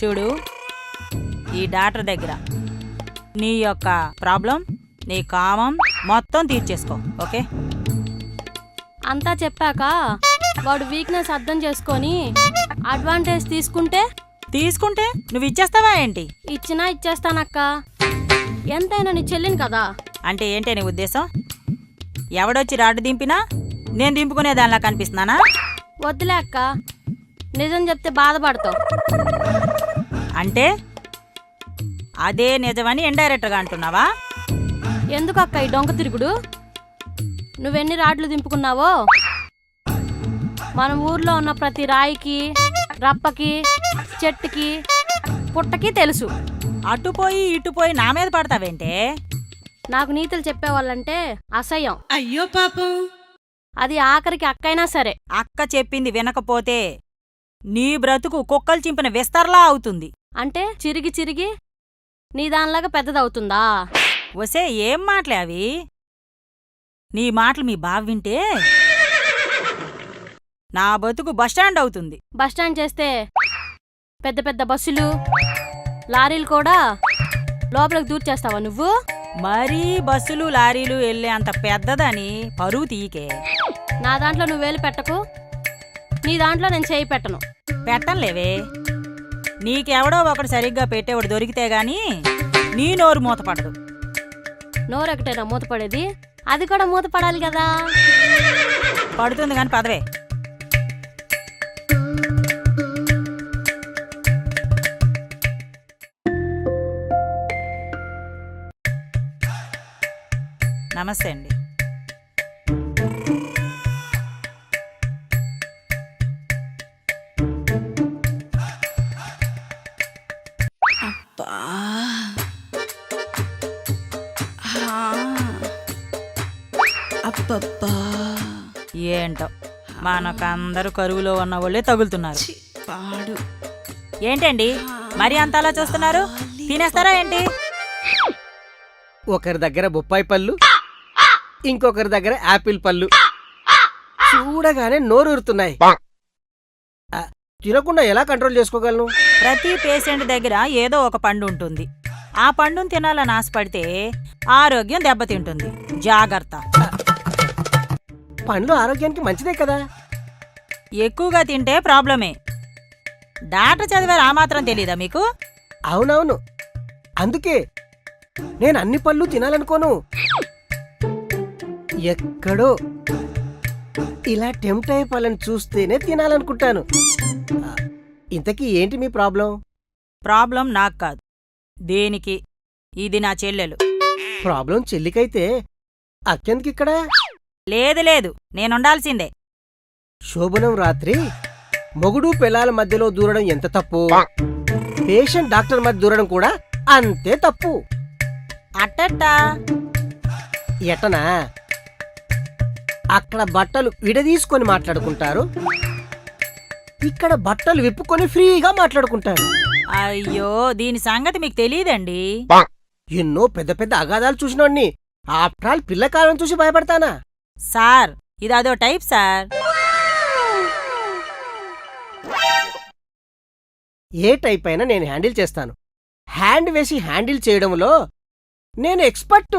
చూడు, ఈ డాక్టర్ దగ్గర నీ యొక్క ప్రాబ్లం, నీ కామం మొత్తం తీర్చేసుకో. ఓకే? అంతా చెప్పాక వాడు వీక్నెస్ అర్థం చేసుకొని అడ్వాంటేజ్ తీసుకుంటే నువ్వు ఇచ్చేస్తావా ఏంటి? ఇచ్చినా ఇచ్చేస్తానక్క. ఎంతైనా నీ చెల్లిని కదా. అంటే ఏంటే నీ ఉద్దేశం? ఎవడొచ్చి రాడ్డు దింపినా నేను దింపుకునే దానిలా కనిపిస్తున్నానా? వద్దులే అక్క, నిజం చెప్తే బాధపడతావు. అంటే అదే నిజమని ఇండైరెక్ట్గా అంటున్నావా? ఎందుకక్క ఈ డొంక తిరుగుడు? నువ్వెన్ని రాడ్లు దింపుకున్నావో మన ఊర్లో ఉన్న ప్రతి రాయికి, రప్పకి, చెట్టుకి, పుట్టకి తెలుసు. అటుపోయి ఇటుపోయి నా మీద పడతావేంటే? నాకు నీతులు చెప్పేవాళ్ళంటే అసహ్యం. అయ్యో పాపం. అది ఆఖరికి అక్కైనా సరే. అక్క చెప్పింది వినకపోతే నీ బ్రతుకు కుక్కలు చింపిన విస్తర్లా అవుతుంది. అంటే చిరిగి చిరిగి నీ దానిలాగా పెద్దదవుతుందా? వసే, ఏం మాటలే అవి? నీ మాటలు మీ బావ వింటే నా బతుకు బస్టాండ్ అవుతుంది. బస్టాండ్ చేస్తే పెద్ద పెద్ద బస్సులు, లారీలు కూడా లోపలికి దూర్చేస్తావా నువ్వు? మరీ బస్సులు లారీలు వెళ్ళే అంత పెద్దదని పరువు తీయకే. నా దాంట్లో నువ్వు వేలు పెట్టకు, నీ దాంట్లో నేను చేయి పెట్టను. పెట్టంలేవే, నీకెవడో ఒకడు సరిగ్గా పెట్టేవాడు దొరికితే గాని నీ నోరు మూతపడదు. నోరెక్కటైనా మూతపడేది? అది కూడా మూతపడాలి కదా. పడుతుంది గాని పదవే. నమస్తే అండి. అబ్బా. అబ్బబ్బా. ఏంటో మనకందరూ కరువులో ఉన్న వాళ్ళే తగులుతున్నారు. పాడు. ఏంటండి మరి అంత అలా చూస్తున్నారు? తినేస్తారా ఏంటి? ఒకరి దగ్గర బొప్పాయి పళ్ళు, ఇంకొకరి దగ్గర యాపిల్ పళ్ళు. చూడగానే నోరూరుతున్నాయి. తినకుండా ఎలా కంట్రోల్ చేసుకోగలను? ప్రతి పేషెంట్ దగ్గర ఏదో ఒక పండు ఉంటుంది. ఆ పండును తినాలని ఆశపడితే ఆరోగ్యం దెబ్బతింటుంది. జాగ్రత్త. పండ్లు ఆరోగ్యానికి మంచిదే కదా. ఎక్కువగా తింటే ప్రాబ్లమే. డాక్టర్ చదివారు, ఆ మాత్రం తెలీదా మీకు? అవునవును, అందుకే నేను అన్ని పళ్ళు తినాలనుకోను. ఎక్కడో ఇలా టెంప్ట్ అయ్యే పళ్ళని చూస్తేనే తినాలనుకుంటాను. ఇంతకీ ఏంటి మీ ప్రాబ్లం? ప్రాబ్లం నాకు కాదు, దేనికి? ఇది నా చెల్లెలు. ప్రాబ్లం చెల్లికైతే అక్కెందుకిక్కడ? లేదు, నేనుండాల్సిందే. శోభనం రాత్రి మొగుడు పెళ్ళాల మధ్యలో దూరడం ఎంత తప్పు, పేషెంట్ డాక్టర్ మధ్య దూరడం కూడా అంతే తప్పు. అట్టట్టా? ఎటనా? అక్కడ బట్టలు విడదీసుకొని మాట్లాడుకుంటారు, ఇక్కడ బట్టలు విప్పుకొని ఫ్రీగా మాట్లాడుకుంటారు. అయ్యో, దీని సంగతి మీకు తెలియదండి. ఎన్నో పెద్ద పెద్ద అగాధాలు చూసినోడ్ని ఆఫ్టర్ ఆల్ పిల్లకాలం చూసి భయపడతానా? సార్, ఇది అదో టైప్ సార్. ఏ టైప్ అయినా నేను హ్యాండిల్ చేస్తాను. హ్యాండ్ వేసి హ్యాండిల్ చేయడంలో నేను ఎక్స్పర్ట్.